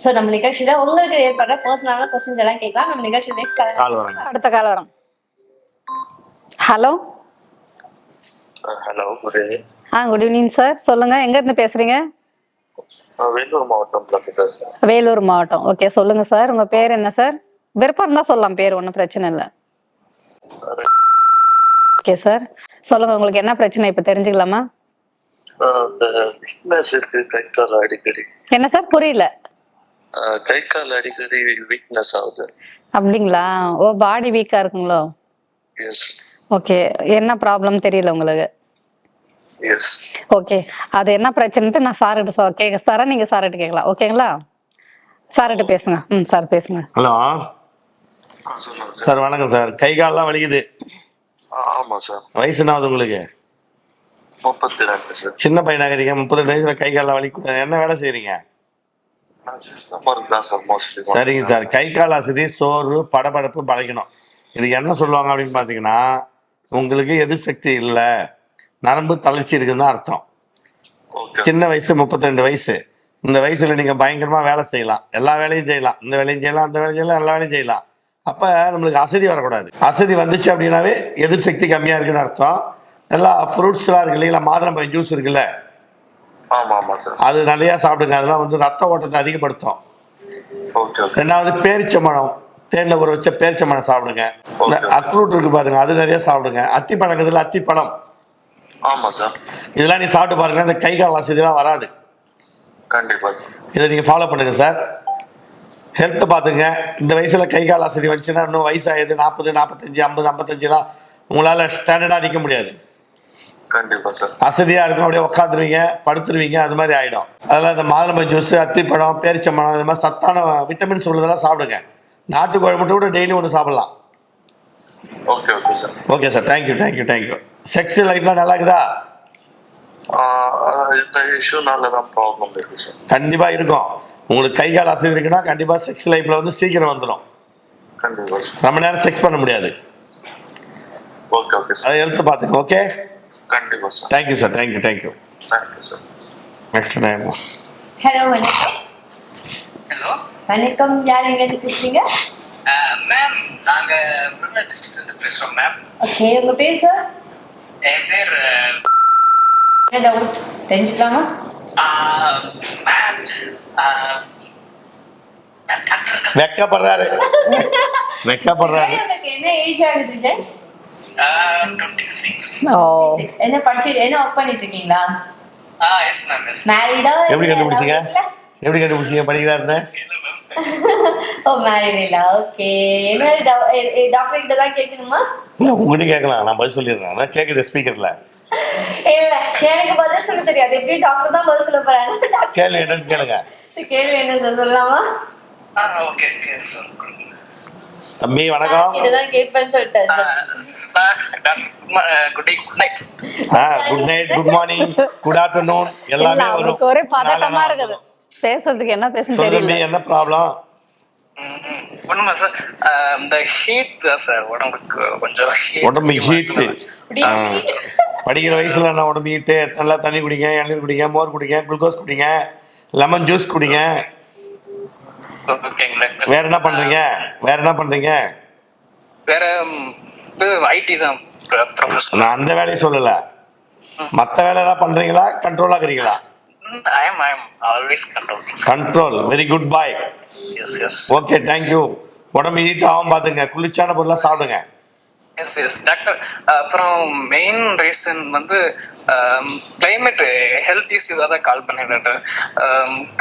So நம்ம நிகழ்ச்சியில உங்களுக்கு ஏற்படுற பர்சனலான क्वेश्चंस எல்லாம் கேட்கலாம். நம்ம நிகழ்ச்சி நெக்ஸ்ட் கால் வராங்க. அடுத்த கால் வரோம். Hello. Hello, good evening. Good evening sir. சொல்லுங்க, எங்க இருந்து பேசுறீங்க? வேலூர் மாவட்டம்ல பேசுறேன். வேலூர் மாவட்டம். ஓகே, சொல்லுங்க சார். உங்க பேர் என்ன சார்? விருப்பம் இருந்தா சொல்லலாம், பேர் ஒன்றும் பிரச்சனை இல்லை. ஓகே சார், சொல்லுங்க, உங்களுக்கு என்ன பிரச்சனை இப்ப தெரிஞ்சுக்கலாமா? வீக்னஸ் இருக்கு, கை கால் அடிக்கடி. என்ன சார், புரியல? கை கால் அடிக்கடி வீக்னஸ் ஆகுது. அப்படிங்களா? ஓ, பாடி வீக்கா இருக்குங்களோ? எஸ். ஓகே, என்ன ப்ராப்ளம் தெரியல உங்களுக்கு? எஸ். ஓகே, அது என்ன பிரச்சனைட்டு நான் சார்கிட்ட கேட்க சாரா, நீங்க சார்கிட்ட கேட்கலாம். ஓகேங்களா? சார்கிட்ட பேசுங்க. சார் பேசுங்க. ஹலோ சொல்லுங்க சார். சார், வணக்கம் சார். கை கால்லாம் வலிக்குது. ஆமா சார். வயசு என்ன ஆகுது உங்களுக்கு? 32 சார். சின்ன பையனாகிறீங்க. 32 வயசுல கை கால்லாம் வலிக்குது. என்ன வேலை செய்றீங்க? சிஸ்டம் ஒர்க் தான் சார் மோஸ்ட்லி. சரிங்க சார். கை கால் அசதி, சோர்வு, படபடப்பு, பழக்கணும். இது என்ன சொல்லுவாங்க அப்படின்னு பார்த்தீங்கன்னா, உங்களுக்கு எதிர்ப்பு சக்தி இல்லை, நரம்பு தளர்ச்சி இருக்குன்னு தான் அர்த்தம். சின்ன வயசு, 32 வயசு. இந்த வயசுல நீங்க பயங்கரமா வேலை செய்யலாம், எல்லா வேலையும் செய்யலாம், இந்த வேலையும் செய்யலாம், அந்த வேலையும் செய்யலாம், எல்லா வேலையும் செய்யலாம். அப்ப நம்மளுக்கு அசதி வரக்கூடாது. அசதி வந்துச்சு அப்படின்னாவே எதிர்ப்பு சக்தி கம்மியா இருக்குன்னு அர்த்தம். எல்லா ஃப்ரூட்ஸ்லாம் இருக்கு இல்லைங்களா, மாதுளம்பழம் ஜூஸ் இருக்குல்ல, அது நிறைய சாப்பிடுங்க. அதெல்லாம் வந்து ரத்த ஓட்டத்தை அதிகப்படுத்தும். ரெண்டாவது பேரிச்சம்பழம், தேன்ல ஊற வச்ச பேரிச்சம்பழம் சாப்பிடுங்க. அக்ரூட் இருக்கு பாருங்க, அது நிறைய சாப்பிடுங்க. அத்திப்பழம் இருக்குதுல்ல, அத்திப்பழம், இதெல்லாம் நீ சாப்பிட்டு பாருங்க, இந்த கை கால் அசதிலாம் வராது. கண்டிப்பா சார். இதை நீங்க ஃபாலோ பண்ணுங்க சார். ஹெல்த் பாத்துங்க. இந்த வயசுல கை கால் அசதி வந்துச்சுன்னா இன்னும் வயசாகுது, 40, 45, 50, 55லாம் உங்களால ஸ்டாண்டர்டா நிற்க முடியாது. கண்டிப்பா சார். அசதியா இருக்கும், அப்படியே உட்காந்துருவீங்க, படுத்துருவீங்க, அது மாதிரி ஆயிடும். அதெல்லாம் இந்த மாதுளம்பழம் ஜூஸ், அத்திப்பழம், பேரிச்சம்பழம், இது மாதிரி சத்தான விட்டமின்ஸ் உள்ளதெல்லாம் சாப்பிடுங்க. நாட்டுக்கோழி மட்டும் கூட டெய்லி ஒன்று சாப்பிடலாம். Okay okay sir. Okay sir, thank you thank you thank you. Sex லைஃப்லாம் நல்லா இருக்குதா? இந்த இஷ்யூனால தான் ப்ராப்ளம் இருக்கு சார். கண்டிப்பா இருக்கும். உங்களுக்கு கை கால் அசதி இருக்குன்னா கண்டிப்பா செக்ஸ் லைஃப்ல வந்து சீக்கிரம் வந்துடும். கண்டிப்பா சார். ரொம்ப நேரம் செக்ஸ் பண்ண முடியாது. Okay okay sir. அதை ஹெல்த் பார்த்துங்க. ஓகே, கண்டிப்பா sir. Thank you sir, thank you thank you. Thank you sir. Next time. Hello, வணக்கம். ஹலோ, வணக்கம். யார் எங்க இருந்து பேசுறீங்க? மேம், நாங்க விருதுநகர் டிஸ்ட்ரிக்ட்ல இருந்து பேசுறோம் மேம். ஓகே, உங்க பேர் சார்? என் பேர் என்ன டவுட் தெரிஞ்சுக்கலாமா? மேம், வெக்கப்படுறாரு வெக்கப்படுறாரு. உங்களுக்கு என்ன ஏஜ் ஆகுது விஜய்? 26. ஓ, 26. என்ன படிச்சு என்ன ஒர்க் பண்ணிட்டு இருக்கீங்களா? Yes ma'am, yes. மேரிடா? எப்படி கண்டுபிடிச்சீங்க? எப்படி கண்டுபிடிச்சீங்க படிக்கிறாருன்னு? ஓ, மேரிட் இல்ல. ஓகே, என்ன டாக்டர் கிட்ட தான் கேட்கணுமா? இல்ல, உங்ககிட்ட கேட்கலாம், நான் பதில் சொல்லிடுறேன். நான் கேட்குது ஸ்பீக்கர்ல. இல்ல, எனக்கு பதில் சொல்ல தெரியாது. எப்படி டாக்டர் தான் பதில் சொல்ல போறாங்க. கேள்வி என்னன்னு கேளுங்க. கேள்வி என்ன சார் சொல்லலாமா? Okay okay sir. தம்பி வணக்கம். இதுதான் கேட்பேன்னு சொல்லிட்டேன் sir. Good night. Good night, good morning, good afternoon எல்லாமே வரும். அவருக்கு ஒரே பதட்டமா இருக்குது, பேசுறதுக்கு என்ன பேசணும் தெரியல. என்ன ப்ராப்ளம்? ஒண்ணுமா சார், இந்த ஹீட் தான் சார், உடம்புக்கு கொஞ்சம் உடம்பு ஹீட். படிக்கிற வயசுல நான் உடம்பு ஹீட்டு. நல்லா தண்ணி குடிங்க, இளநீர் குடிங்க, மோர் குடிங்க, குளுக்கோஸ் குடிங்க, லெமன் ஜூஸ் குடிங்க. வேற என்ன பண்றீங்க? வேற என்ன பண்றீங்க? வேற ஐடி தான் ப்ரொஃபஷனல். நான் அந்த வேலையை சொல்லல, மத்த வேலை ஏதாவது பண்றீங்களா? கண்ட்ரோலா இருக்கிறீங்களா? I am always control. Control. Very good bye. Yes. Okay, thank you. உடம்பு ஹீட் ஆகும் பாத்துங்க, குளிர்ச்சியான பொருளா சாப்பிடுங்க. Yes doctor. அப்புறம் மெயின் ரீசன் வந்து கிளைமேட் ஹெல்த் இஷ்யூவாக தான் கால் பண்ணேன் டாக்டர்.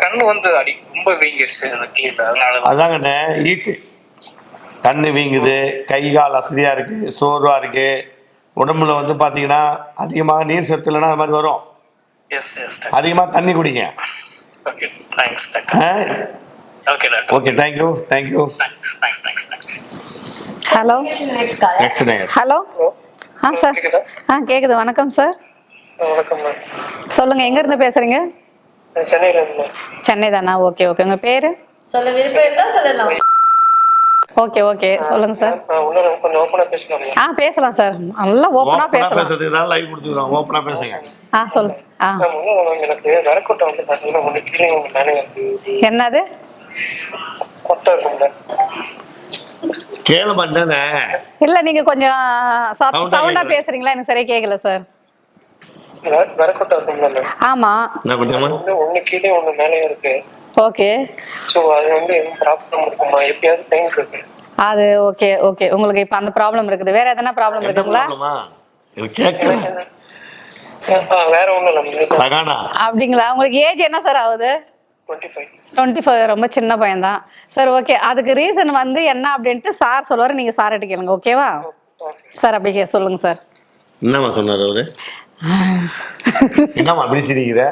கண்ணு வந்து ரொம்ப வீங்கிடுச்சு எனக்கு, அதனால அதாங்கண்ணே ஹீட்டு. கண்ணு வீங்குது, கை கால் அசதியா இருக்கு, சோர்வா இருக்கு, உடம்புல வந்து பாத்தீங்கன்னா அதிகமாக நீர் சத்து இல்லைன்னா அது மாதிரி வரும். எஸ் அதிகமா தண்ணி குடிங்க. Okay, thanks doctor. Okay doctor. Okay, thank you thank you. Thanks. Hello. Next day. Hello. Sir, கேக்குது. வணக்கம் சார். வணக்கம் மேம். சொல்லுங்க, எங்க இருந்து பேசுறீங்க? சென்னையில இருந்து. சென்னை தானா? Okay okay. உங்க பேரு? சொல்ல விருப்பம் இருந்தா சொல்லலாம். ஓகே ஓகே, சொல்லுங்க சார். கொஞ்சம் ஓப்பனா பேசலாம். பேசலாம் சார், நல்லா ஓப்பனா பேசலாம். பேசுறதுக்கு தான் லைவ் கொடுத்துக்கிறோம், ஓப்பனா பேசுங்க. சொல்லு. எனக்கு வரக்கூட்ட வந்து பாத்தீங்கன்னா ஒண்ணு கீழே ஒண்ணு மேலே. என்னது? கொட்டை இருக்கும்ல. கேள மாட்டேனே. இல்ல நீங்க கொஞ்சம் Sound-ஆ சவுண்டா கேக்குது. பேசுறீங்களா? எனக்கு சரியா கேட்கல சார். வரக்கொட்டை இருக்கும்ல. ஆமா. என்ன பண்ணுமா? ஒண்ணு கீழே ஒண்ணு மேலேயே இருக்கு. ஓகே. சோ அது எதுவும் ப்ராப்ளம் இருக்குமா? எப்பயாவது பெயின் இருக்கு. அது ஓகே ஓகே. உங்களுக்கு இப்ப அந்த ப்ராப்ளம் இருக்குது. வேற எதனா ப்ராப்ளம் என்ன இருக்குங்களா? ப்ராப்ளமா? எனக்கு கேட்கல. வேற ஒண்ணும் இல்ல. சகானா. அப்படிங்களா? உங்களுக்கு ஏஜ் என்ன சார் ஆகுது? 25. 25. ரொம்ப சின்ன பையன் தான் சார். ஓகே, அதுக்கு ரீசன் வந்து என்ன அப்படின்ட்டு சார் சொல்லுவாரு. நீங்க சார் கிட்ட கேளுங்க. ஓகேவா சார்? அப்படி சொல்லுங்க சார். என்னம்மா சொன்னார் அவரு? என்னம்மா அப்படி சிரிக்கிற?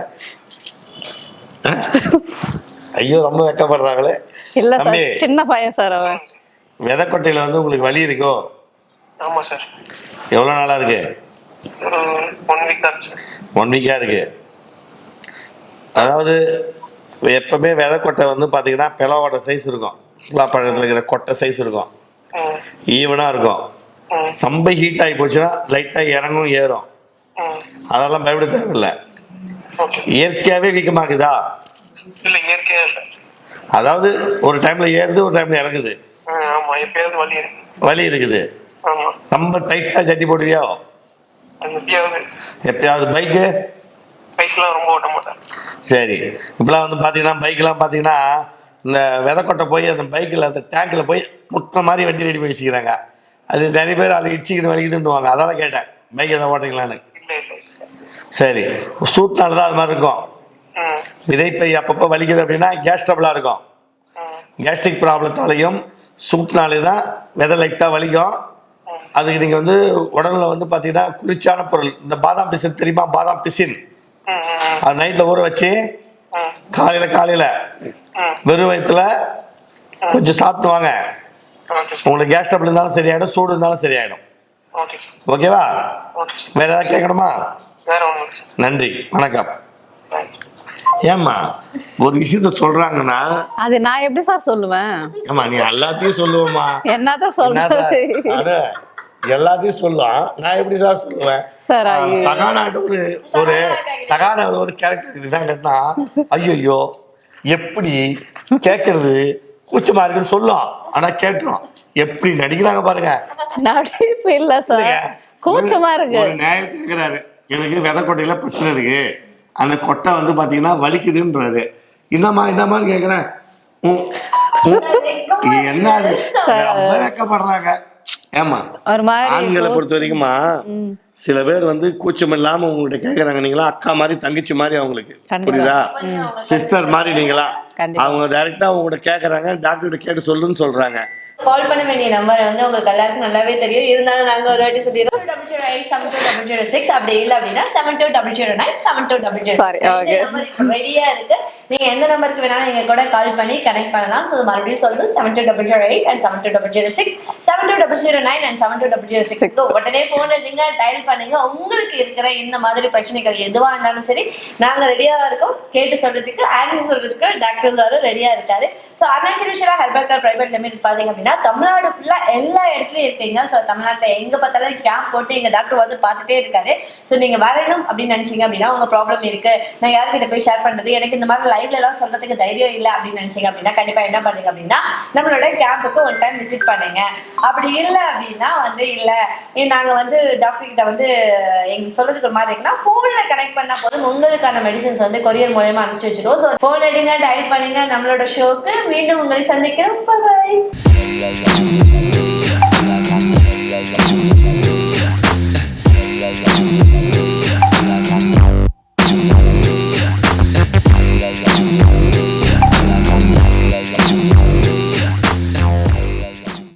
ஐயோ ரொம்ப வெக்கப்படுறாங்களே. இல்ல சார், தம்பி, சின்ன பையன் சார் அவன். விதைக்கொட்டையில வந்து உங்களுக்கு வலி இருக்கோ? ஆமா சார். எவ்வளவு நாளா இருக்கு? 1 வீக் தான் சார். 1 வீக்கா இருக்கு. அதாவது எப்பவுமே விதைக்கொட்டை வந்து பாத்தீங்கன்னா பிளவோட சைஸ் இருக்கும். பழத்துல இருக்கிற கொட்டை சைஸ் இருக்கும், ஈவனா இருக்கும். ரொம்ப ஹீட் ஆகி போச்சுன்னா லைட்டா இறங்கும் ஏறும். அதெல்லாம் பயப்பட தேவையில்லை. இயற்கையாவே வீக்கமாக்குதா? இல்ல இயற்கையா இல்ல. அதாவது ஒரு டைம்ல ஏறுது, ஒரு டைம்ல இறங்குது. ஆமா, எப்பயாவது வலி இருக்கு. வலி இருக்குது. ஆமா. ரொம்ப டைட்டா ஜட்டி போடுவியோ? எப்பயாவது. பைக்லாம் ரொம்ப ஓட்ட மாட்டேன். சரி, இப்பெல்லாம் வந்து பாத்தீங்கன்னா பைக்லாம் பாத்தீங்கன்னா இந்த விதைக்கொட்டை போய் அந்த பைக்கில் அந்த டேங்க்ல போய் முட்டை மாதிரி வண்டி ரெடி பண்ணி வச்சுக்கிறாங்க. அது நிறைய பேர் அதை இடிச்சிக்கிட்டு வலிக்குதுன்னுவாங்க. அதெல்லாம் கேட்டேன், பைக் எதாவது ஓட்டிங்களான்னு. சரி, சூட்னால தான் அது மாதிரி இருக்கும். விதைப்பை அப்பப்போ வலிக்குது அப்படின்னா கேஸ் ட்ரபிளா இருக்கும். கேஸ்ட்ரிக் ப்ராப்ளத்தாலையும் சூட்னாலே தான் விதை லைட்டாக வலிக்கும். அதுக்கு நீங்கள் வந்து உடம்புல வந்து பார்த்தீங்கன்னா குளிர்ச்சியான பொருள், இந்த பாதாம் பிசின் தெரியுமா? பாதாம் பிசின் அது நைட்டில் ஊற வச்சு காலையில் வெறும் வயிற்றுல கொஞ்சம் சாப்பிடுவாங்க. உங்களுக்கு கேஸ் ட்ரபிள் இருந்தாலும் சரியாயிடும், சூடு இருந்தாலும் சரியாயிடும். ஓகேவா? வேற ஏதாவது கேட்கணுமா? நன்றி, வணக்கம். ஏம்மா ஒரு விஷயத்த சொல்றாங்கன்னா அது நான் எப்படி சார் சொல்லுவேன்? ஏம்மா நீ எல்லாத்தையும் சொல்லுவேம்மா. என்னதான் சொல்றது? எல்லாத்தையும் சொல்லுவான், நான் எப்படி சார் சொல்லுவேன்? சகானாட்ட ஒரு சகானா ஒரு கேரக்டர் இருக்குது. என்ன கேட்டா, ஐயோ எப்படி கேட்கறது கூச்சமா இருக்குன்னு சொல்லும், ஆனா கேட்டுரும். எப்படி நடிக்கிறாங்க பாருங்க. நடிப்பு இல்ல சார், கூச்சமா இருக்கு. ஒரு நியாயம் கேட்கிறாரு, எனக்கு விதைக்கொட்டையில பிரச்சனை இருக்கு, அந்த கொட்டை வந்து பாத்தீங்கன்னா வலிக்குதுன்றாரு. என்னமான்னு கேக்குறேன். என்ன அது ரொம்ப வெக்கப்படுறாங்க. ஏமா ஆண்களை பொறுத்த வரைக்குமா சில பேர் வந்து கூச்சம் இல்லாம உங்ககிட்ட கேக்குறாங்க. நீங்களா அக்கா மாதிரி தங்கச்சி மாதிரி அவங்களுக்கு, புரியுதா? சிஸ்டர் மாதிரி நீங்களா. அவங்க டைரக்டா உங்ககிட்ட கேக்குறாங்க, டாக்டர் கிட்ட கேட்டு சொல்லுன்னு சொல்றாங்க. கால் பண்ண வேண்டிய நம்பர் வந்து உங்களுக்கு எல்லாருக்கும் நல்லாவே தெரியும். இருந்தாலும் நாங்க ஒரு வாட்டி சொல்லிடுறோம். 008720006. அப்படி இல்லை அப்படின்னா 7200972006. ரெடியா இருக்கு. நீங்க எந்த நம்பருக்கு வேணாலும் நீங்க கூட கால் பண்ணி கனெக்ட் பண்ணலாம். ஸோ மறுபடியும் சொல்லணும், 720008 and 720006, 720009 and 720006. உடனே போன் எடுங்க, டயல் பண்ணுங்க. உங்களுக்கு இருக்கிற இந்த மாதிரி பிரச்சனைகள் எதுவா இருந்தாலும் சரி, நாங்க ரெடியா இருக்கோம். கேட்டு சொல்றதுக்கு, ஆன்சர் சொல்றதுக்கு டாக்டர் சாரும் ரெடியா இருக்காரு. So Arunachaleswara herbal care private limited பாத்தீங்க அப்படின்னா தமிழ்நாடு ஃபுல்லா எல்லா இடத்துலயும் இருக்கீங்க. ஸோ தமிழ்நாட்டுல எங்க பார்த்தாலும் கேம்ப் போட்டு எங்க டாக்டர் வந்து பார்த்துட்டே இருக்காரு. ஸோ நீங்க வரணும் அப்படின்னு நினைச்சீங்க அப்படின்னா, உங்க ப்ராப்ளம் இருக்கு, நான் யார்கிட்ட போய் ஷேர் பண்றது, எனக்கு இந்த மாதிரி லைவ்ல எல்லாம் சொல்றதுக்கு தைரியம் இல்லை அப்படின்னு நினைச்சீங்க அப்படின்னா, கண்டிப்பா என்ன பண்ணுங்க அப்படின்னா நம்மளோட கேம்புக்கு ஒன் டைம் விசிட் பண்ணுங்க. அப்படி இல்லை அப்படின்னா வந்து இல்லை நாங்க வந்து டாக்டர் கிட்ட வந்து எங்களுக்கு சொல்றதுக்கு ஒரு மாதிரி இருக்குன்னா, போன்ல கனெக்ட் பண்ணா போதும், உங்களுக்கான மெடிசன்ஸ் வந்து கொரியர் மூலமா அனுப்பிச்சு வச்சிடும். ஸோ போன் எடுங்க, டயல் பண்ணுங்க. நம்மளோட ஷோக்கு மீண்டும் உங்களை சந்திக்கிறோம். Bye.